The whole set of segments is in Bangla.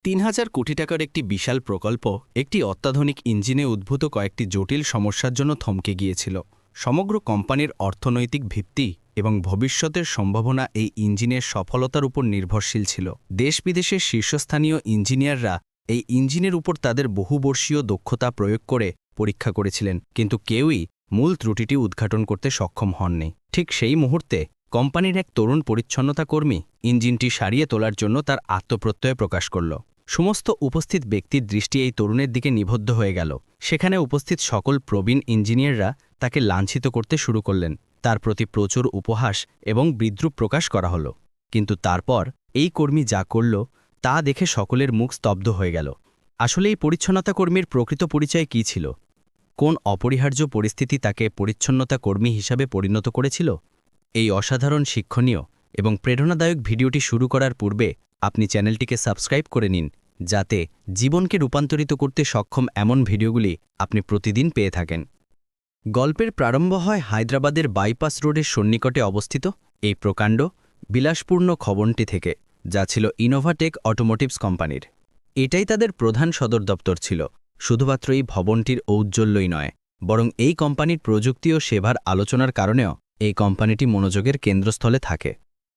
৩,০০০ কোটি টাকার একটি বিশাল প্রকল্প একটি অত্যাধুনিক ইঞ্জিনে উদ্ভূত কয়েকটি জটিল সমস্যার জন্য থমকে গিয়েছিল। সমগ্র কোম্পানির অর্থনৈতিক ভিত্তি এবং ভবিষ্যতের সম্ভাবনা এই ইঞ্জিনের সফলতার উপর নির্ভরশীল ছিল। দেশ বিদেশের শীর্ষস্থানীয় ইঞ্জিনিয়াররা এই ইঞ্জিনের উপর তাদের বহুবর্ষীয় দক্ষতা প্রয়োগ করে পরীক্ষা করেছিলেন, কিন্তু কেউই মূল ত্রুটিটি উদ্ঘাটন করতে সক্ষম হননি। ঠিক সেই মুহূর্তে কোম্পানির এক তরুণ পরিচ্ছন্নতা কর্মী ইঞ্জিনটি সারিয়ে তোলার জন্য তার আত্মপ্রত্যয় প্রকাশ করল। সমস্ত উপস্থিত ব্যক্তির দৃষ্টি এই তরুণের দিকে নিবদ্ধ হয়ে গেল। সেখানে উপস্থিত সকল প্রবীণ ইঞ্জিনিয়াররা তাকে লাঞ্ছিত করতে শুরু করলেন। তার প্রতি প্রচুর উপহাস এবং বিদ্রূপ প্রকাশ করা হলো। কিন্তু তারপর এই কর্মী যা করল তা দেখে সকলের মুখ স্তব্ধ হয়ে গেল। আসলে এই পরিচ্ছন্নতা কর্মীর প্রকৃত পরিচয় কী ছিল? কোন অপরিহার্য পরিস্থিতি তাকে পরিচ্ছন্নতা কর্মী হিসাবে পরিণত করেছিল? এই অসাধারণ শিক্ষণীয় এবং প্রেরণাদায়ক ভিডিওটি শুরু করার পূর্বে আপনি চ্যানেলটিকে সাবস্ক্রাইব করে নিন, যাতে জীবনকে রূপান্তরিত করতে সক্ষম এমন ভিডিওগুলি আপনি প্রতিদিন পেয়ে থাকেন। গল্পের প্রারম্ভ হয় হায়দ্রাবাদের বাইপাস রোডের সন্নিকটে অবস্থিত এই প্রকাণ্ড বিলাসপূর্ণ ভবনটি থেকে, যা ছিল ইনোভাটেক অটোমোটিভস কোম্পানির। এটাই তাদের প্রধান সদর দপ্তর ছিল। শুধুমাত্র এই ভবনটির ঔজ্জ্বল্যই নয়, বরং এই কোম্পানির প্রযুক্তি ও সেবার আলোচনার কারণেও এই কোম্পানিটি মনোযোগের কেন্দ্রস্থলে থাকে।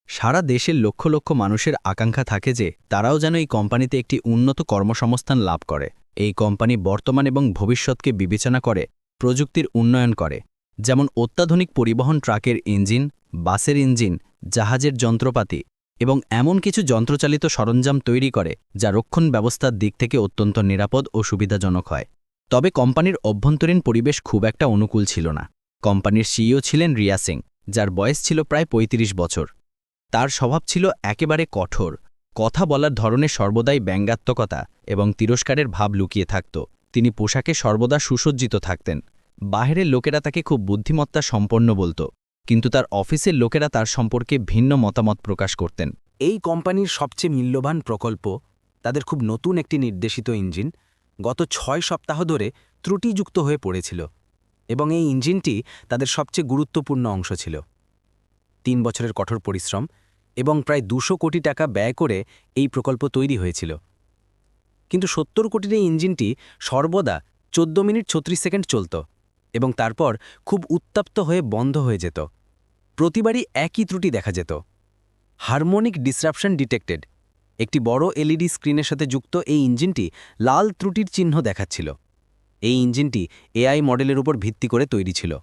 সারা দেশের লক্ষ লক্ষ মানুষের আকাঙ্ক্ষা থাকে যে তারাও যেন এই কোম্পানিতে একটি উন্নত কর্মসংস্থান লাভ করে। এই কোম্পানি বর্তমান এবং ভবিষ্যৎকে বিবেচনা করে প্রযুক্তির উন্নয়ন করে, যেমন অত্যাধুনিক পরিবহন ট্রাকের ইঞ্জিন, বাসের ইঞ্জিন, জাহাজের যন্ত্রপাতি এবং এমন কিছু যন্ত্রচালিত সরঞ্জাম তৈরি করে যা রক্ষণ ব্যবস্থার দিক থেকে অত্যন্ত নিরাপদ ও সুবিধাজনক হয়। তবে কোম্পানির অভ্যন্তরীণ পরিবেশ খুব একটা অনুকূল ছিল না। কোম্পানির সিইও ছিলেন রিয়া সিং, যার বয়স ছিল প্রায় ৩৫ বছর। তার স্বভাব ছিল একেবারে কঠোর। কথা বলার ধরনে সর্বদাই ব্যঙ্গাত্মকতা এবং তিরস্কারের ভাব লুকিয়ে থাকত। তিনি পোশাকে সর্বদা সুসজ্জিত থাকতেন। বাহিরের লোকেরা তাকে খুব বুদ্ধিমত্তা সম্পন্ন বলত, কিন্তু তার অফিসের লোকেরা তার সম্পর্কে ভিন্ন মতামত প্রকাশ করতেন। এই কোম্পানির সবচেয়ে মূল্যবান প্রকল্প তাদের খুব নতুন একটি নির্দেশিত ইঞ্জিন গত ৬ সপ্তাহ ধরে ত্রুটিযুক্ত হয়ে পড়েছিল, এবং এই ইঞ্জিনটি তাদের সবচেয়ে গুরুত্বপূর্ণ অংশ ছিল। ৩ বছরের কঠোর পরিশ্রম এবং প্রায় ২০০ কোটি টাকা ব্যয় করে এই প্রকল্প তৈরি হয়েছিল। কিন্তু ৭০ কোটির এই ইঞ্জিনটি সর্বদা ১৪ মিনিট ৩৬ সেকেন্ড চলত এবং তারপর খুব উত্তপ্ত হয়ে বন্ধ হয়ে যেত। প্রতিবারই একই ত্রুটি দেখা যেত। Harmonic disruption detected. একটি বড় এলইডি স্ক্রিনের সাথে যুক্ত এই ইঞ্জিনটি লাল ত্রুটির চিহ্ন দেখাচ্ছিল। এই ইঞ্জিনটি এআই মডেলের উপর ভিত্তি করে তৈরি ছিল।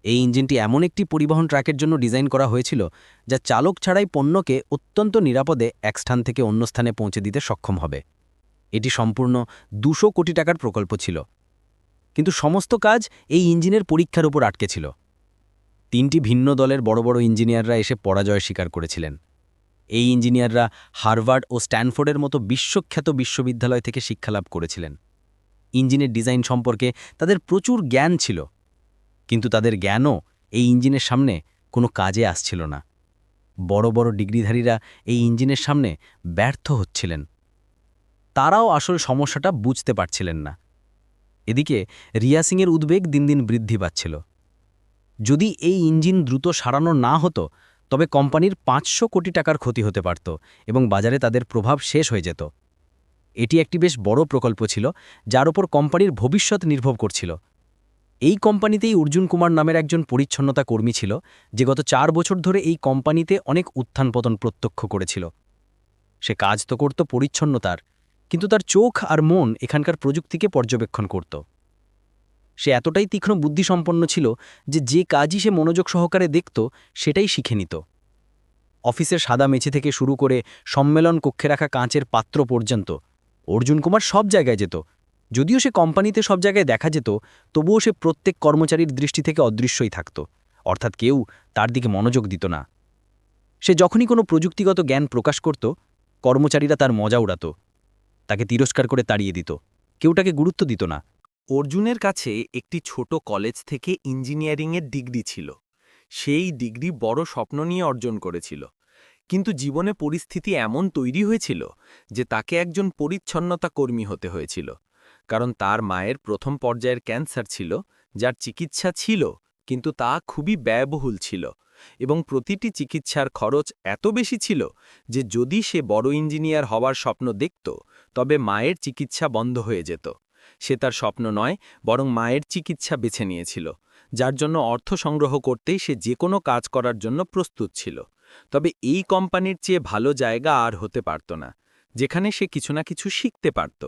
এই ইঞ্জিনটি এমন একটি পরিবহন ট্রাকের জন্য ডিজাইন করা হয়েছিল যা চালক ছাড়াই পণ্যকে অত্যন্ত নিরাপদে এক স্থান থেকে অন্য স্থানে পৌঁছে দিতে সক্ষম হবে। এটি সম্পূর্ণ ২০০ কোটি টাকার প্রকল্প ছিল, কিন্তু সমস্ত কাজ এই ইঞ্জিনের পরীক্ষার উপর আটকে ছিল। ৩টি ভিন্ন দলের বড় বড় ইঞ্জিনিয়াররা এসে পরাজয় স্বীকার করেছিলেন। এই ইঞ্জিনিয়াররা হার্ভার্ড ও স্ট্যানফোর্ডের মতো বিশ্বখ্যাত বিশ্ববিদ্যালয় থেকে শিক্ষালাভ করেছিলেন। ইঞ্জিনের ডিজাইন সম্পর্কে তাদের প্রচুর জ্ঞান ছিল, কিন্তু তাদের জ্ঞানও এই ইঞ্জিনের সামনে কোনো কাজে আসছিল না। বড় বড় ডিগ্রিধারীরা এই ইঞ্জিনের সামনে ব্যর্থ হচ্ছিলেন। তারাও আসল সমস্যাটা বুঝতে পারছিলেন না। এদিকে রিয়া সিংয়ের উদ্বেগ দিন দিন বৃদ্ধি পাচ্ছিল। যদি এই ইঞ্জিন দ্রুত সারানো না হতো, তবে কোম্পানির ৫০০ কোটি টাকার ক্ষতি হতে পারত এবং বাজারে তাদের প্রভাব শেষ হয়ে যেত। এটি একটি বেশ বড় প্রকল্প ছিল, যার উপর কোম্পানির ভবিষ্যৎ নির্ভর করছিল। এই কোম্পানিতেই অর্জুন কুমার নামের একজন পরিচ্ছন্নতা কর্মী ছিল, যে গত ৪ বছর ধরে এই কোম্পানিতে অনেক উত্থান পতন প্রত্যক্ষ করেছিল। সে কাজ তো করত পরিচ্ছন্নতার, কিন্তু তার চোখ আর মন এখানকার প্রযুক্তিকে পর্যবেক্ষণ করত। সে এতটাই তীক্ষ্ণ বুদ্ধিসম্পন্ন ছিল যে যে কাজই সে মনোযোগ সহকারে দেখত সেটাই শিখে নিত। অফিসের সাদা মেঝে থেকে শুরু করে সম্মেলন কক্ষে রাখা কাঁচের পাত্র পর্যন্ত অর্জুন কুমার সব জায়গায় যেত। যদিও সে কোম্পানিতে সব জায়গায় দেখা যেত, তবুও সে প্রত্যেক কর্মচারীর দৃষ্টি থেকে অদৃশ্যই থাকত, অর্থাৎ কেউ তার দিকে মনোযোগ দিত না। সে যখনই কোনো প্রযুক্তিগত জ্ঞান প্রকাশ করত, কর্মচারীরা তার মজা উড়াত, তাকে তিরস্কার করে তাড়িয়ে দিত, কেউ তাকে গুরুত্ব দিত না। অর্জুনের কাছে একটি ছোট কলেজ থেকে ইঞ্জিনিয়ারিংয়ের ডিগ্রি ছিল। সেই ডিগ্রি বড় স্বপ্ন নিয়ে অর্জন করেছিল, কিন্তু জীবনে পরিস্থিতি এমন তৈরি হয়েছিল যে তাকে একজন পরিচ্ছন্নতা কর্মী হতে হয়েছিল, কারণ তার মায়ের প্রথম পর্যায়ের ক্যান্সার ছিল, যার চিকিৎসা ছিল, কিন্তু তা খুবই ব্যয়বহুল ছিল। এবং প্রতিটি চিকিৎসার খরচ এত বেশি ছিল যে যদি সে বড় ইঞ্জিনিয়ার হওয়ার স্বপ্ন দেখত তবে মায়ের চিকিৎসা বন্ধ হয়ে যেত। সে তার স্বপ্ন নয়, বরং মায়ের চিকিৎসা বেছে নিয়েছিল, যার জন্য অর্থ সংগ্রহ করতেই সে যে কোনো কাজ করার জন্য প্রস্তুত ছিল। তবে এই কোম্পানির চেয়ে ভালো জায়গা আর হতে পারত না, যেখানে সে কিছু না কিছু শিখতে পারত।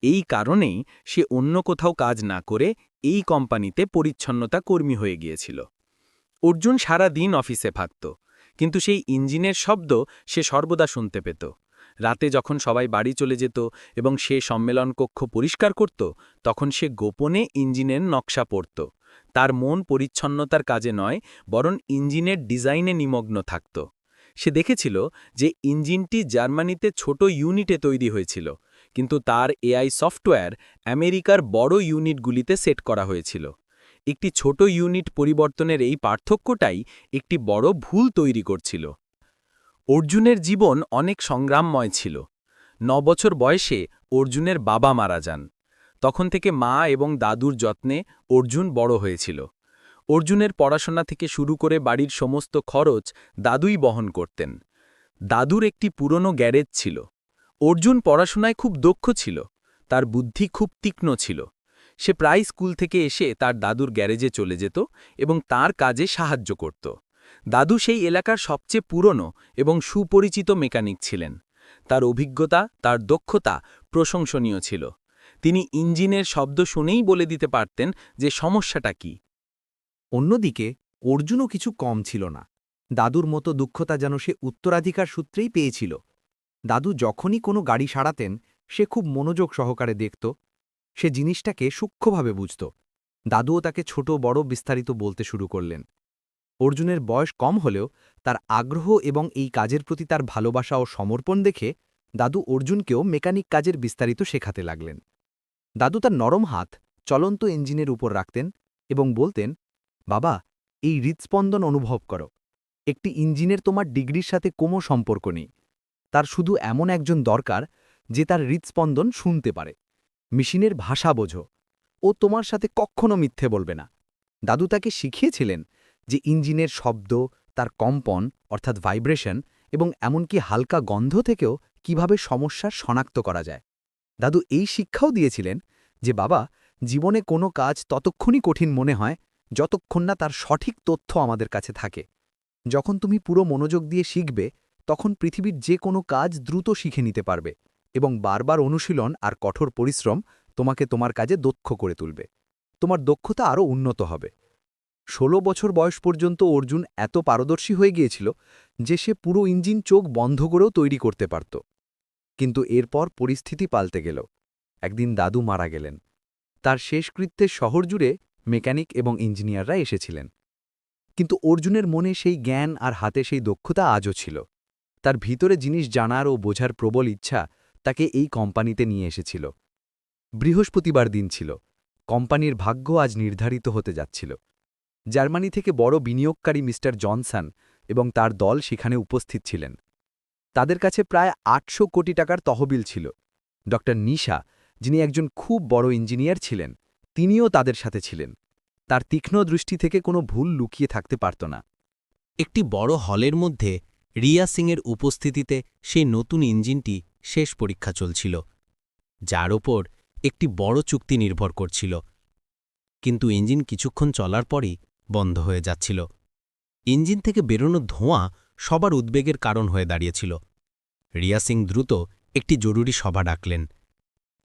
এই কারণেই সে অন্য কোথাও কাজ না করে এই কোম্পানিতে পরিচ্ছন্নতা কর্মী হয়ে গিয়েছিল। অর্জুন সারা দিন অফিসে থাকত, কিন্তু সেই ইঞ্জিনের শব্দ সে সর্বদা শুনতে পেত। রাতে যখন সবাই বাড়ি চলে যেত এবং সে সম্মেলন কক্ষ পরিষ্কার করত, তখন সে গোপনে ইঞ্জিনের নকশা পড়ত। তার মন পরিচ্ছন্নতার কাজে নয়, বরং ইঞ্জিনের ডিজাইনে নিমগ্ন থাকত। সে দেখেছিল যে ইঞ্জিনটি জার্মানিতে ছোট ইউনিটে তৈরি হয়েছিল, কিন্তু তার এআই সফটওয়্যার আমেরিকার বড় ইউনিটগুলিতে সেট করা হয়েছিল। একটি ছোট ইউনিট পরিবর্তনের এই পার্থক্যটাই একটি বড় ভুল তৈরি করছিল। অর্জুনের জীবন অনেক সংগ্রামময় ছিল। 9 বছর বয়সে অর্জুনের বাবা মারা যান। তখন থেকে মা এবং দাদুর যত্নে অর্জুন বড় হয়েছিল। অর্জুনের পড়াশোনা থেকে শুরু করে বাড়ির সমস্ত খরচ দাদুই বহন করতেন। দাদুর একটি পুরনো গ্যারেজ ছিল। অর্জুন পড়াশোনায় খুব দক্ষ ছিল, তার বুদ্ধি খুব তীক্ষ্ণ ছিল। সে প্রায় স্কুল থেকে এসে তার দাদুর গ্যারেজে চলে যেত এবং তার কাজে সাহায্য করত। দাদু সেই এলাকার সবচেয়ে পুরনো এবং সুপরিচিত মেকানিক ছিলেন। তার অভিজ্ঞতা, তার দক্ষতা প্রশংসনীয় ছিল। তিনি ইঞ্জিনের শব্দ শুনেই বলে দিতে পারতেন যে সমস্যাটা কী। অন্যদিকে অর্জুনও কিছু কম ছিল না। দাদুর মতো দুঃখতা যেন সে উত্তরাধিকার সূত্রেই পেয়েছিল। দাদু যখনই কোনো গাড়ি সারাতেন, সে খুব মনোযোগ সহকারে দেখত। সে জিনিসটাকে সূক্ষ্মভাবে বুঝত। দাদুও তাকে ছোট বড় বিস্তারিত বলতে শুরু করলেন। অর্জুনের বয়স কম হলেও তার আগ্রহ এবং এই কাজের প্রতি তার ভালোবাসা ও সমর্পণ দেখে দাদু অর্জুনকেও মেকানিক কাজের বিস্তারিত শেখাতে লাগলেন। দাদু তার নরম হাত চলন্ত ইঞ্জিনের উপর রাখতেন এবং বলতেন, বাবা, এই হৃৎস্পন্দন অনুভব করো। একটি ইঞ্জিনের তোমার ডিগ্রির সাথে কোনো সম্পর্ক নেই। তার শুধু এমন একজন দরকার যে তার হৃৎস্পন্দন শুনতে পারে। মেশিনের ভাষা বোঝো, ও তোমার সাথে কখনো মিথ্যে বলবে না। দাদু তাকে শিখিয়েছিলেন যে ইঞ্জিনের শব্দ, তার কম্পন অর্থাৎ ভাইব্রেশন এবং এমনকি হালকা গন্ধ থেকেও কিভাবে সমস্যার শনাক্ত করা যায়। দাদু এই শিক্ষাও দিয়েছিলেন যে বাবা, জীবনে কোনো কাজ ততক্ষণই কঠিন মনে হয় যতক্ষণ না তার সঠিক তথ্য আমাদের কাছে থাকে। যখন তুমি পুরো মনোযোগ দিয়ে শিখবে, তখন পৃথিবীর যে কোনো কাজ দ্রুত শিখে নিতে পারবে এবং বারবার অনুশীলন আর কঠোর পরিশ্রম তোমাকে তোমার কাজে দক্ষ করে তুলবে। তোমার দক্ষতা আরও উন্নত হবে। 16 বছর বয়স পর্যন্ত অর্জুন এত পারদর্শী হয়ে গিয়েছিল যে সে পুরো ইঞ্জিন চোখ বন্ধ করেও তৈরি করতে পারত। কিন্তু এরপর পরিস্থিতি পাল্টে গেল। একদিন দাদু মারা গেলেন। তার শেষকৃত্যে শহর জুড়ে মেকানিক এবং ইঞ্জিনিয়াররা এসেছিলেন। কিন্তু অর্জুনের মনে সেই জ্ঞান আর হাতে সেই দক্ষতা আজও ছিল। তার ভিতরে জিনিস জানার ও বোঝার প্রবল ইচ্ছা তাকে এই কোম্পানিতে নিয়ে এসেছিল। বৃহস্পতিবার দিন ছিল। কোম্পানির ভাগ্য আজ নির্ধারিত হতে যাচ্ছিল। জার্মানি থেকে বড় বিনিয়োগকারী মিস্টার জনসন এবং তার দল সেখানে উপস্থিত ছিলেন। তাদের কাছে প্রায় 800 কোটি টাকার তহবিল ছিল। ড নিশা, যিনি একজন খুব বড় ইঞ্জিনিয়ার ছিলেন, তিনিও তাদের সাথে ছিলেন। তার তীক্ষ্ণ দৃষ্টি থেকে কোনো ভুল লুকিয়ে থাকতে পারত না। একটি বড় হলের মধ্যে রিয়া সিংয়ের উপস্থিতিতে সেই নতুন ইঞ্জিনটি শেষ পরীক্ষা চলছিল, যার ওপর একটি বড় চুক্তি নির্ভর করছিল। কিন্তু ইঞ্জিন কিছুক্ষণ চলার পরই বন্ধ হয়ে যাচ্ছিল। ইঞ্জিন থেকে বেরোনো ধোঁয়া সবার উদ্বেগের কারণ হয়ে দাঁড়িয়েছিল। রিয়া সিং দ্রুত একটি জরুরি সভা ডাকলেন।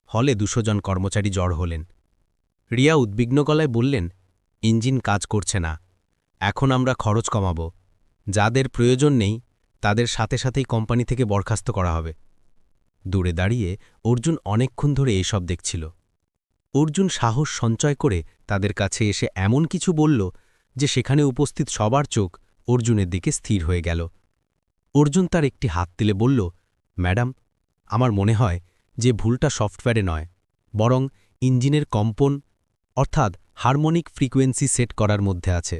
হলে 200 জন কর্মচারী জড় হলেন। রিয়া উদ্বিগ্ন গলায় বললেন, ইঞ্জিন কাজ করছে না। এখন আমরা খরচ কমাব। যাদের প্রয়োজন নেই তাদের সাথে সাথেই কোম্পানি থেকে বরখাস্ত করা হবে। দূরে দাঁড়িয়ে অর্জুন অনেকক্ষণ ধরে এসব দেখছিল। অর্জুন সাহস সঞ্চয় করে তাদের কাছে এসে এমন কিছু বলল যে সেখানে উপস্থিত সবার চোখ অর্জুনের দিকে স্থির হয়ে গেল। অর্জুন তার একটি হাত তুলে বলল, ম্যাডাম, আমার মনে হয় যে ভুলটা সফটওয়্যারে নয়, বরং ইঞ্জিনের কম্পন অর্থাৎ হারমোনিক ফ্রিকোয়েন্সি সেট করার মধ্যে আছে।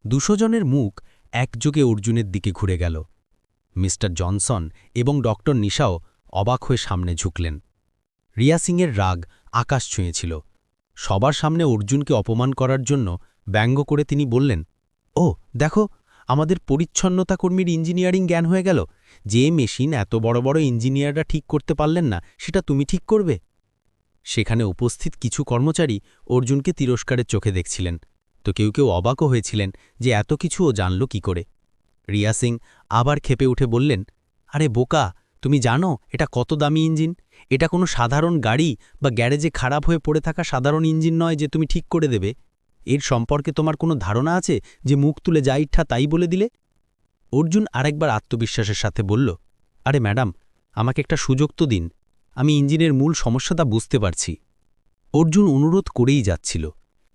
200 জনের মুখ একযোগে অর্জুনের দিকে ঘুরে গেল। মিস্টার জনসন এবং ডক্টর নিশাও অবাক হয়ে সামনে ঝুঁকলেন। রিয়া সিংয়ের রাগ আকাশ ছুঁয়েছিল। সবার সামনে অর্জুনকে অপমান করার জন্য ব্যঙ্গ করে তিনি বললেন, ও দেখো, আমাদের পরিচ্ছন্নতা কর্মীর ইঞ্জিনিয়ারিং জ্ঞান হয়ে গেল। যে মেশিন এত বড় বড় ইঞ্জিনিয়াররা ঠিক করতে পারলেন না, সেটা তুমি ঠিক করবে? সেখানে উপস্থিত কিছু কর্মচারী অর্জুনকে তিরস্কারের চোখে দেখছিলেন, তো কেউ কেউ অবাকও হয়েছিলেন যে এত কিছু ও জানল কি করে। রিয়া সিং আবার ক্ষেপে উঠে বললেন, আরে বোকা, তুমি জানো এটা কত দামি ইঞ্জিন? এটা কোনো সাধারণ গাড়ি বা গ্যারেজে খারাপ হয়ে পড়ে থাকা সাধারণ ইঞ্জিন নয় যে তুমি ঠিক করে দেবে। এর সম্পর্কে তোমার কোনো ধারণা আছে যে মুখ তুলে যা ইচ্ছা তাই বলে দিলে? অর্জুন আরেকবার আত্মবিশ্বাসের সাথে বলল, আরে ম্যাডাম, আমাকে একটা সুযোগ তো দিন। আমি ইঞ্জিনের মূল সমস্যাটা বুঝতে পারছি। অর্জুন অনুরোধ করেই যাচ্ছিল।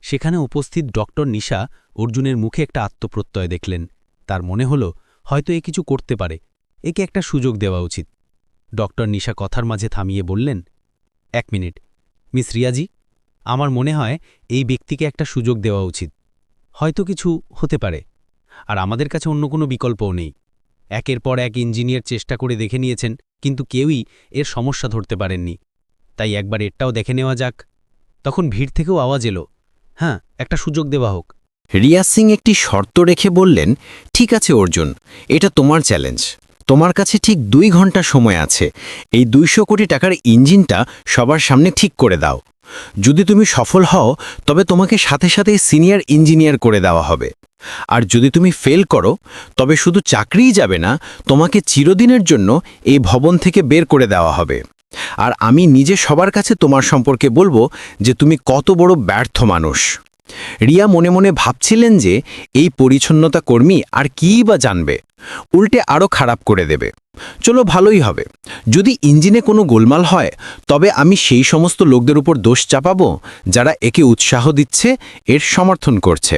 সেখানে উপস্থিত ডক্টর নিশা অর্জুনের মুখে একটা আত্মপ্রত্যয় দেখলেন। তার মনে হল হয়তো এ কিছু করতে পারে, একে একটা সুযোগ দেওয়া উচিত। ডক্টর নিশা কথার মাঝে থামিয়ে বললেন, 1 মিনিট মিস রিয়াজি, আমার মনে হয় এই ব্যক্তিকে একটা সুযোগ দেওয়া উচিত। হয়তো কিছু হতে পারে, আর আমাদের কাছে অন্য কোনো বিকল্পও নেই। একের পর এক ইঞ্জিনিয়ার চেষ্টা করে দেখে নিয়েছেন, কিন্তু কেউই এর সমস্যা ধরতে পারেননি। তাই একবার এরটাও দেখে নেওয়া যাক। তখন ভিড় থেকেও আওয়াজ এলো, হ্যাঁ, একটা সুযোগ দেওয়া হোক। রিয়া সিং একটি শর্ত রেখে বললেন, ঠিক আছে অর্জুন, এটা তোমার চ্যালেঞ্জ। তোমার কাছে ঠিক 2 ঘন্টা সময় আছে। এই 200 কোটি টাকার ইঞ্জিনটা সবার সামনে ঠিক করে দাও। যদি তুমি সফল হও তবে তোমাকে সাথে সাথেই সিনিয়র ইঞ্জিনিয়ার করে দেওয়া হবে। আর যদি তুমি ফেল করো তবে শুধু চাকরিই যাবে না, তোমাকে চিরদিনের জন্য এই ভবন থেকে বের করে দেওয়া হবে। আর আমি নিজে সবার কাছে তোমার সম্পর্কে বলবো যে তুমি কত বড় ব্যর্থ মানুষ। রিয়া মনে মনে ভাবছিলেন যে এই পরিচ্ছন্নতা কর্মী আর কীই বা জানবে, উল্টে আরও খারাপ করে দেবে। চলো ভালোই হবে, যদি ইঞ্জিনে কোনো গোলমাল হয় তবে আমি সেই সমস্ত লোকদের উপর দোষ চাপাবো যারা একে উৎসাহ দিচ্ছে, এর সমর্থন করছে।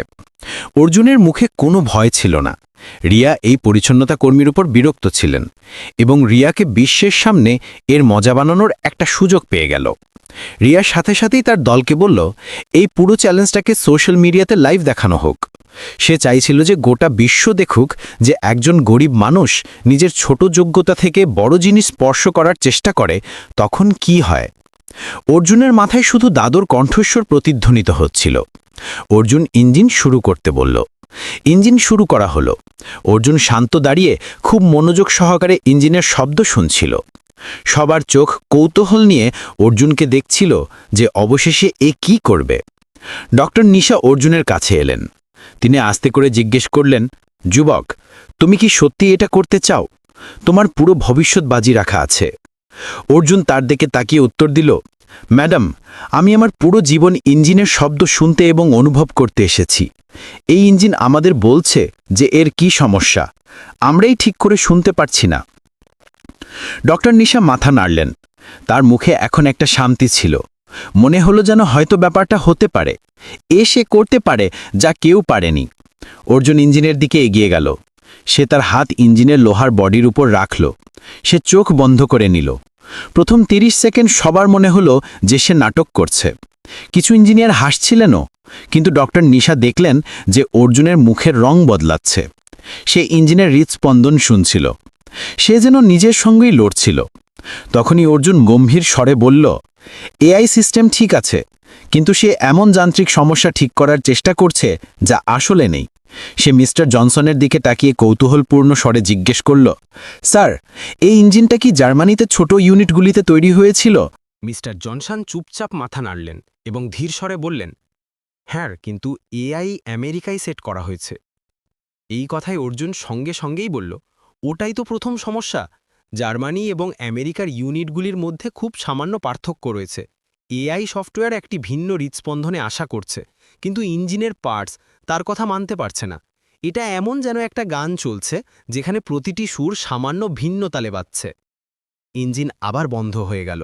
অর্জুনের মুখে কোনো ভয় ছিল না। রিয়া এই পরিচ্ছন্নতা কর্মীর উপর বিরক্ত ছিলেন এবং রিয়াকে বিশ্বের সামনে এর মজা বানানোর একটা সুযোগ পেয়ে গেল। রিয়ার সাথে সাথেই তার দলকে বলল, এই পুরো চ্যালেঞ্জটাকে সোশ্যাল মিডিয়াতে লাইভ দেখানো হোক। সে চাইছিল যে গোটা বিশ্ব দেখুক যে একজন গরিব মানুষ নিজের ছোট যোগ্যতা থেকে বড় জিনিস স্পর্শ করার চেষ্টা করে, তখন কি হয়। অর্জুনের মাথায় শুধু দাদুর কণ্ঠস্বর প্রতিধ্বনিত হচ্ছিল। অর্জুন ইঞ্জিন শুরু করতে বলল। ইঞ্জিন শুরু করা হলো। অর্জুন শান্ত দাঁড়িয়ে খুব মনোযোগ সহকারে ইঞ্জিনের শব্দ শুনছিল। সবার চোখ কৌতূহল নিয়ে অর্জুনকে দেখছিল যে অবশেষে এ কি করবে। ডক্টর নিশা অর্জুনের কাছে এলেন। তিনি আস্তে করে জিজ্ঞেস করলেন, যুবক, তুমি কি সত্যি এটা করতে চাও? তোমার পুরো ভবিষ্যৎ বাজি রাখা আছে। অর্জুন তার দিকে তাকিয়ে উত্তর দিল, ম্যাডাম, আমি আমার পুরো জীবন ইঞ্জিনের শব্দ শুনতে এবং অনুভব করতে এসেছি। এই ইঞ্জিন আমাদের বলছে যে এর কি সমস্যা, আমরাই ঠিক করে শুনতে পারছি না। ডক্টর নিশা মাথা নাড়লেন। তার মুখে এখন একটা শান্তি ছিল। মনে হলো যেন হয়তো ব্যাপারটা হতে পারে, সে করতে পারে যা কেউ পারেনি। অর্জুন ইঞ্জিনের দিকে এগিয়ে গেল। সে তার হাত ইঞ্জিনের লোহার বডির উপর রাখল। সে চোখ বন্ধ করে নিল। প্রথম 30 সেকেন্ড সবার মনে হলো যে সে নাটক করছে। কিছু ইঞ্জিনিয়ার হাসছিলেনও, কিন্তু ডক্টর নিশা দেখলেন যে অর্জুনের মুখের রং বদলাচ্ছে। সে ইঞ্জিনের হৃৎস্পন্দন শুনছিল। সে যেন নিজের সঙ্গেই লড়ছিল। তখনই অর্জুন গম্ভীর স্বরে বলল, এআই সিস্টেম ঠিক আছে, কিন্তু সে এমন যান্ত্রিক সমস্যা ঠিক করার চেষ্টা করছে যা আসলে নেই। সে মিস্টার জনসনের দিকে তাকিয়ে কৌতূহলপূর্ণ স্বরে জিজ্ঞেস করল, স্যার, এই ইঞ্জিনটা কি জার্মানিতে ছোট ইউনিটগুলিতে তৈরি হয়েছিল? মিস্টার জনসন চুপচাপ মাথা নাড়লেন এবং ধীর স্বরে বললেন, হ্যাঁ, কিন্তু এআই আমেরিকায় সেট করা হয়েছে। এই কথায় অর্জুন সঙ্গে সঙ্গেই বলল, ওটাই তো প্রথম সমস্যা। জার্মানি এবং আমেরিকার ইউনিটগুলির মধ্যে খুব সামান্য পার্থক্য রয়েছে। এআই সফটওয়্যার একটি ভিন্ন হৃৎস্পন্দনে আশা করছে, কিন্তু ইঞ্জিনের পার্টস তার কথা মানতে পারছে না। এটা এমন যেন একটা গান চলছে যেখানে প্রতিটি সুর সামান্য ভিন্ন তালে বাজছে। ইঞ্জিন আবার বন্ধ হয়ে গেল।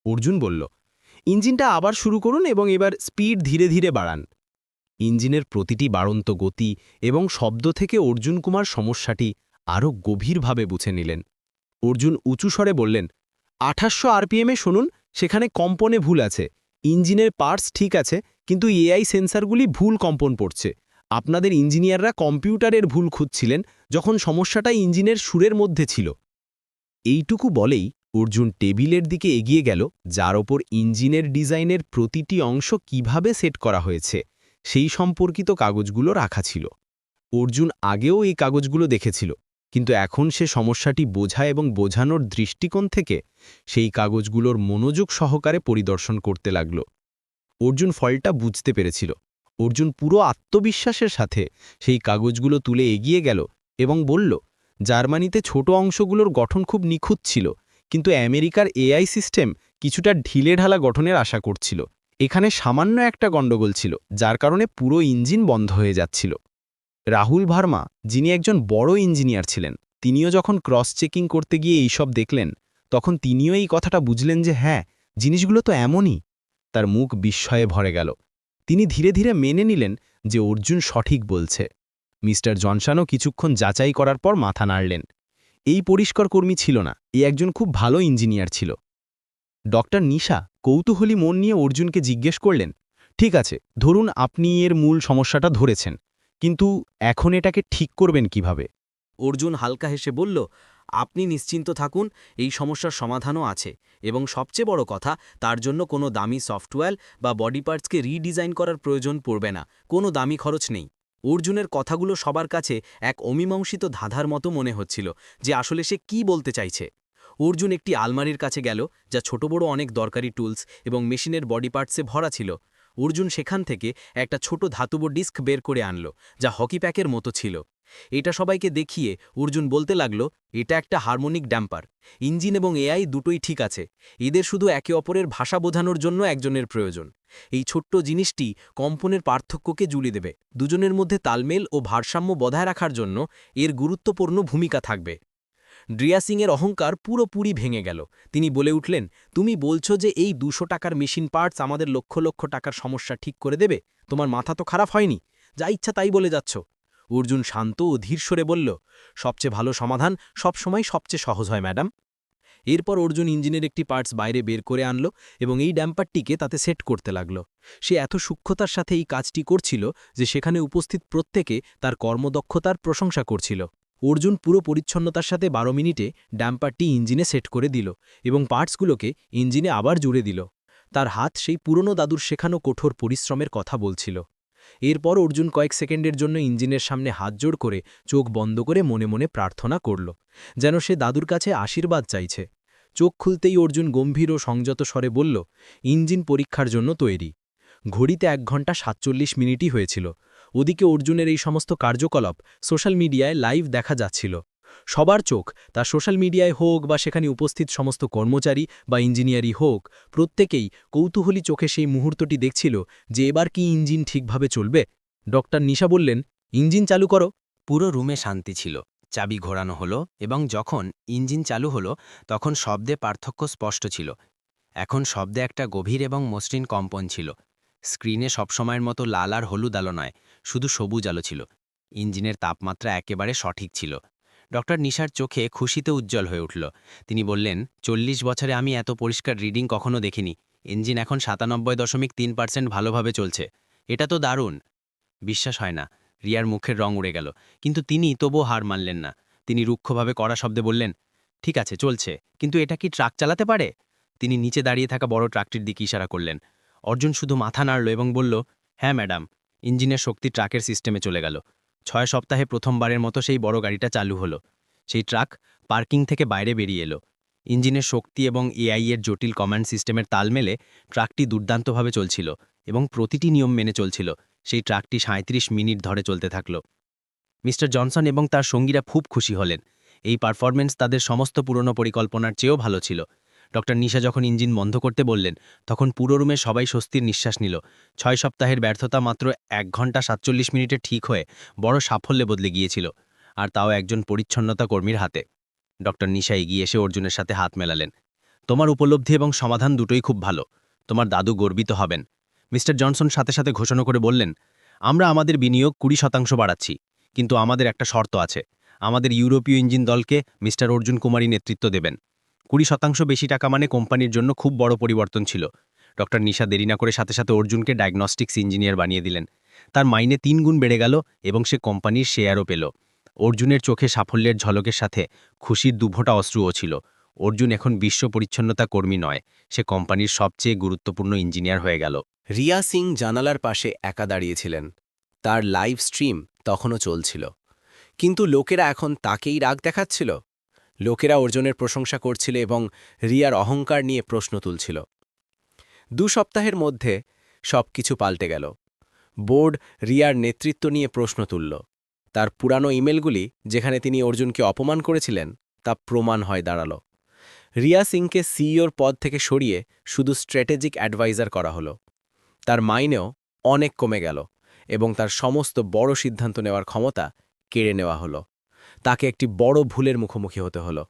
অর্জুন বলল, ইঞ্জিনটা আবার শুরু করুন এবং এবার স্পিড ধীরে ধীরে বাড়ান। ইঞ্জিনের প্রতিটি বাড়ন্ত গতি এবং শব্দ থেকে অর্জুন কুমার সমস্যাটি আরও গভীরভাবে বুঝে নিলেন। অর্জুন উঁচু স্বরে বললেন, 2800 আরপিএমে শুনুন, সেখানে কম্পনে ভুল আছে। ইঞ্জিনের পার্টস ঠিক আছে, কিন্তু এআই সেন্সারগুলি ভুল কম্পন পড়ছে। আপনাদের ইঞ্জিনিয়াররা কম্পিউটারের ভুল খুঁজছিলেন যখন সমস্যাটা ইঞ্জিনের সুরের মধ্যে ছিল। এইটুকু বলেই অর্জুন টেবিলের দিকে এগিয়ে গেল, যার ওপর ইঞ্জিনের ডিজাইনের প্রতিটি অংশ কিভাবে সেট করা হয়েছে সেই সম্পর্কিত কাগজগুলো রাখা ছিল। অর্জুন আগেও এই কাগজগুলো দেখেছিল, কিন্তু এখন সে সমস্যাটি বোঝা এবং বোঝানোর দৃষ্টিকোণ থেকে সেই কাগজগুলোর মনোযোগ সহকারে পরিদর্শন করতে লাগল। অর্জুন ফলটা বুঝতে পেরেছিল। অর্জুন পুরো আত্মবিশ্বাসের সাথে সেই কাগজগুলো তুলে এগিয়ে গেল এবং বলল, জার্মানিতে ছোট অংশগুলোর গঠন খুব নিখুঁত ছিল, কিন্তু আমেরিকার এআই সিস্টেম কিছুটা ঢিলেঢালা গঠনের আশা করছিল। এখানে সামান্য একটা গণ্ডগোল ছিল, যার কারণে পুরো ইঞ্জিন বন্ধ হয়ে যাচ্ছিল। রাহুল ভার্মা, যিনি একজন বড় ইঞ্জিনিয়ার ছিলেন, তিনিও যখন ক্রস চেকিং করতে গিয়ে এইসব দেখলেন, তখন তিনিও এই কথাটা বুঝলেন যে হ্যাঁ, জিনিসগুলো তো এমনই। তার মুখ বিস্ময়ে ভরে গেল। তিনি ধীরে ধীরে মেনে নিলেন যে অর্জুন সঠিক বলছে। মিস্টার জনসনও কিছুক্ষণ যাচাই করার পর মাথা নাড়লেন। এই পরিষ্কার কর্মী ছিল না, এই একজন খুব ভালো ইঞ্জিনিয়ার ছিল। ডক্টর নিশা কৌতূহলী মন নিয়ে অর্জুনকে জিজ্ঞেস করলেন, ঠিক আছে, ধরুন আপনি এর মূল সমস্যাটা ধরেছেন, কিন্তু এখন এটাকে ঠিক করবেন কিভাবে? অর্জুন হালকা হেসে বলল, আপনি নিশ্চিন্ত থাকুন, এই সমস্যার সমাধানও আছে, এবং সবচেয়ে বড় কথা, তার জন্য কোনো দামি সফটওয়্যার বা বডি পার্টসকে রিডিজাইন করার প্রয়োজন পড়বে না, কোনো দামি খরচ নেই। অর্জুনের কথাগুলো সবার কাছে এক অমীমাংসিত ধাঁধার মতো মনে হচ্ছিল, যে আসলে সে কি বলতে চাইছে। অর্জুন একটি আলমারির কাছে গেল, যা ছোট বড় অনেক দরকারি টুলস এবং মেশিনের বডি পার্টসে ভরা ছিল। অর্জুন সেখান থেকে একটা ছোট ধাতব ডিস্ক বের করে আনল, যা হকি প্যাকের মতো ছিল। এটা সবাইকে দেখিয়ে অর্জুন বলতে লাগল, এটা একটা হারমোনিক ড্যাম্পার। ইঞ্জিন এবং এআই দুটোই ঠিক আছে, এদের শুধু একে অপরের ভাষা বোঝানোর জন্য একজনের প্রয়োজন। এই ছোট্ট জিনিসটি কম্পনের পার্থক্যকে জুড়ে দেবে, দুজনের মধ্যে তালমেল ও ভারসাম্য বজায় রাখার জন্য এর গুরুত্বপূর্ণ ভূমিকা থাকবে। ড্রিয়া সিংয়ের অহংকার পুরোপুরি ভেঙে গেল। তিনি বলে উঠলেন, তুমি বলছো যে এই 200 টাকার মেশিন পার্টস আমাদের লক্ষ লক্ষ টাকার সমস্যা ঠিক করে দেবে? তোমার মাথা তো খারাপ হয়নি, যা ইচ্ছা তাই বলে যাচ্ছ। অর্জুন শান্ত ও ধীর স্বরে বলল, সবচেয়ে ভালো সমাধান সবসময় সবচেয়ে সহজ হয় ম্যাডাম। এরপর অর্জুন ইঞ্জিনের একটি পার্টস বাইরে বের করে আনল এবং এই ড্যাম্পারটিকে তাতে সেট করতে লাগল। সে এত সূক্ষ্মতার সাথে এই কাজটি করছিল যে সেখানে উপস্থিত প্রত্যেকে তার কর্মদক্ষতার প্রশংসা করছিল। অর্জুন পুরো পরিচ্ছন্নতার সাথে 12 মিনিটে ড্যাম্পারটি ইঞ্জিনে সেট করে দিল এবং পার্টসগুলোকে ইঞ্জিনে আবার জুড়ে দিল। তার হাত সেই পুরনো দাদুর শেখানো কঠোর পরিশ্রমের কথা বলছিল। এরপর অর্জুন কয়েক সেকেন্ডের জন্য ইঞ্জিনের সামনে হাত জোড় করে চোখ বন্ধ করে মনে মনে প্রার্থনা করল, যেন সে দাদুর কাছে আশীর্বাদ চাইছে। চোখ খুলতেই অর্জুন গম্ভীর ও সংযত স্বরে বলল, ইঞ্জিন পরীক্ষার জন্য তৈরি। ঘড়িতে 1 ঘন্টা 47 মিনিটই হয়েছিল। ওদিকে অর্জুনের এই সমস্ত কার্যকলাপ সোশ্যাল মিডিয়ায় লাইভ দেখা যাচ্ছিল। সবার চোখ তার সোশ্যাল মিডিয়ায় হোক বা সেখানে উপস্থিত সমস্ত কর্মচারী বা ইঞ্জিনিয়ারই হোক, প্রত্যেকেই কৌতূহলী চোখে সেই মুহূর্তটি দেখছিল যে এবার কি ইঞ্জিন ঠিকভাবে চলবে। ডক্টর নিশা বললেন, ইঞ্জিন চালু করো। পুরো রুমে শান্তি ছিল। চাবি ঘোরানো হলো এবং যখন ইঞ্জিন চালু হলো তখন শব্দে পার্থক্য স্পষ্ট ছিল। এখন শব্দে একটা গভীর এবং মসৃণ কম্পন ছিল। স্ক্রিনে সবসময়ের মতো লাল আর হলুদ আলো নয়, শুধু সবুজ আলো ছিল। ইঞ্জিনের তাপমাত্রা একেবারে সঠিক ছিল। ডক্টর নিশার চোখে খুশিতে উজ্জ্বল হয়ে উঠল। তিনি বললেন, 40 বছরে আমি এত পরিষ্কার রিডিং কখনো দেখিনি। ইঞ্জিন এখন 97.3% ভালোভাবে চলছে। এটা তো দারুণ। বিশ্বাস হয় না। রিয়ার মুখের রং উড়ে গেল, কিন্তু তিনি তবুও হার মানলেন না। তিনি রুক্ষভাবে কড়া শব্দে বললেন, ঠিক আছে, চলছে, কিন্তু এটা কি ট্রাক চালাতে পারে? তিনি নিচে দাঁড়িয়ে থাকা বড় ট্রাকটির দিকে ইশারা করলেন। অর্জুন শুধু মাথা নাড়ল এবং বলল, হ্যাঁ ম্যাডাম। ইঞ্জিনের শক্তি ট্রাকের সিস্টেমে চলে গেল। 6 সপ্তাহে প্রথমবারের মতো সেই বড় গাড়িটা চালু হলো। সেই ট্রাক পার্কিং থেকে বাইরে বেরিয়ে এলো। ইঞ্জিনের শক্তি এবং এআই এর জটিল কমান্ড সিস্টেমের তাল মেলে ট্রাকটি দুর্দান্তভাবে চলছিল এবং প্রতিটি নিয়ম মেনে চলছিল। সেই ট্রাকটি 37 মিনিট ধরে চলতে থাকল। মিস্টার জনসন এবং তার সঙ্গীরা খুব খুশি হলেন। এই পারফরম্যান্স তাদের সমস্ত পুরনো পরিকল্পনার চেয়েও ভালো ছিল। ডক্টর নিশা যখন ইঞ্জিন বন্ধ করতে বললেন, তখন পুরো রুমে সবাই স্বস্তির নিঃশ্বাস নিল। 6 সপ্তাহের ব্যর্থতা মাত্র 1 ঘন্টা 47 মিনিটে ঠিক হয়ে বড় সাফল্যে বদলে গিয়েছিল, আর তাও একজন পরিচ্ছন্নতা কর্মীর হাতে। ডক্টর নিশা এগিয়ে এসে অর্জুনের সাথে হাত মেলালেন। তোমার উপলব্ধি এবং সমাধান দুটোই খুব ভালো। তোমার দাদু গর্বিত হবেন। মিস্টার জনসন সাথে সাথে ঘোষণা করে বললেন, আমরা আমাদের বিনিয়োগ 20% বাড়াচ্ছি, কিন্তু আমাদের একটা শর্ত আছে। আমাদের ইউরোপীয় ইঞ্জিন দলকে মিস্টার অর্জুন কুমারী নেতৃত্ব দেবেন। 20% বেশি টাকা মানে কোম্পানির জন্য খুব বড় পরিবর্তন ছিল। ডক্টর নিশা দেরি না করে সাথে সাথে অর্জুনকে ডায়াগনস্টিক্স ইঞ্জিনিয়ার বানিয়ে দিলেন। তার মাইনে 3 গুণ বেড়ে গেল এবং সে কোম্পানির শেয়ারও পেল। অর্জুনের চোখে সাফল্যের ঝলকের সাথে খুশির দুভোটা অশ্রুও ছিল। অর্জুন এখন বিশ্ব পরিচ্ছন্নতা কর্মী নয়, সে কোম্পানির সবচেয়ে গুরুত্বপূর্ণ ইঞ্জিনিয়ার হয়ে গেল। রিয়া সিং জানালার পাশে একা দাঁড়িয়েছিলেন। তার লাইভ স্ট্রিম তখনও চলছিল। কিন্তু লোকেরা এখন তাকেই রাগ দেখাচ্ছিল। লোকেরা অর্জুনের প্রশংসা করছিল এবং রিয়ার অহংকার নিয়ে প্রশ্ন তুলছিল। 2 সপ্তাহের মধ্যে সবকিছু পাল্টে গেল। বোর্ড রিয়ার নেতৃত্ব নিয়ে প্রশ্ন তুলল। তার পুরানো ইমেলগুলি, যেখানে তিনি অর্জুনকে অপমান করেছিলেন, তা প্রমাণ হয়ে দাঁড়াল। রিয়া সিংকে সিইওর পদ থেকে সরিয়ে শুধু স্ট্র্যাটেজিক অ্যাডভাইজার করা হলো। তার মাইনেও অনেক কমে গেল এবং তার সমস্ত বড় সিদ্ধান্ত নেওয়ার ক্ষমতা কেড়ে নেওয়া হলো। তাকে একটি বড় ভুলের মুখোমুখি হতে হলো।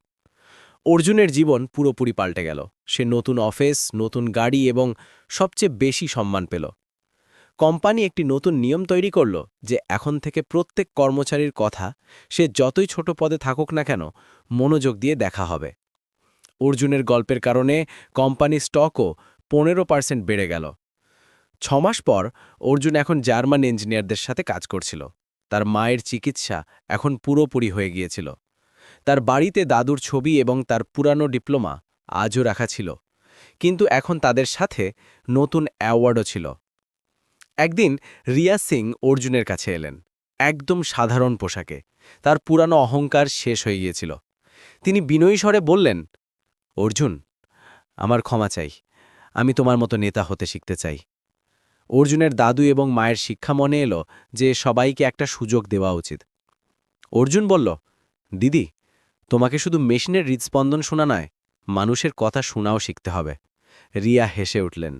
অর্জুনের জীবন পুরোপুরি পাল্টে গেল। সে নতুন অফিস, নতুন গাড়ি এবং সবচেয়ে বেশি সম্মান পেল। কোম্পানি একটি নতুন নিয়ম তৈরি করল যে এখন থেকে প্রত্যেক কর্মচারীর কথা, সে যতই ছোট পদে থাকুক না কেন, মনোযোগ দিয়ে দেখা হবে। অর্জুনের গল্পের কারণে কোম্পানি স্টকও 15% বেড়ে গেল। 6 মাস পর অর্জুন এখন জার্মান ইঞ্জিনিয়ারদের সাথে কাজ করছিল। তার মায়ের চিকিৎসা এখন পুরোপুরি হয়ে গিয়েছিল। তার বাড়িতে দাদুর ছবি এবং তার পুরানো ডিপ্লোমা আজও রাখা ছিল, কিন্তু এখন তাদের সাথে নতুন অ্যাওয়ার্ডও ছিল। একদিন রিয়া সিং অর্জুনের কাছে এলেন, একদম সাধারণ পোশাকে। তার পুরানো অহংকার শেষ হয়ে গিয়েছিল। তিনি বিনয়ী স্বরে বললেন, অর্জুন, আমার ক্ষমা চাই। আমি তোমার মতো নেতা হতে শিখতে চাই। অর্জুনের দাদু এবং মায়ের শিক্ষা মনে এলো যে সবাইকে একটা সুযোগ দেওয়া উচিত। অর্জুন বলল, দিদি, তোমাকে শুধু মেশিনের হৃদস্পন্দন শোনা নয়, মানুষের কথা শোনাও শিখতে হবে। রিয়া হেসে উঠলেন।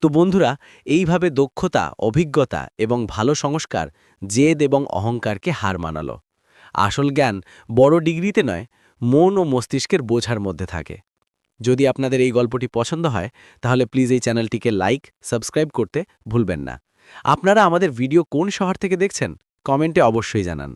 তো বন্ধুরা, এইভাবে দক্ষতা, অভিজ্ঞতা এবং ভালো সংস্কার জেদ এবং অহংকারকে হার মানালো। আসল জ্ঞান বড় ডিগ্রিতে নয়, মন ও মস্তিষ্কের বোঝার মধ্যে থাকে। যদি আপনাদের এই গল্পটি পছন্দ হয়, তাহলে প্লিজ এই চ্যানেলটিকে লাইক, সাবস্ক্রাইব করতে ভুলবেন না। আপনারা আমাদের ভিডিও কোন শহর থেকে দেখছেন, কমেন্টে অবশ্যই জানান।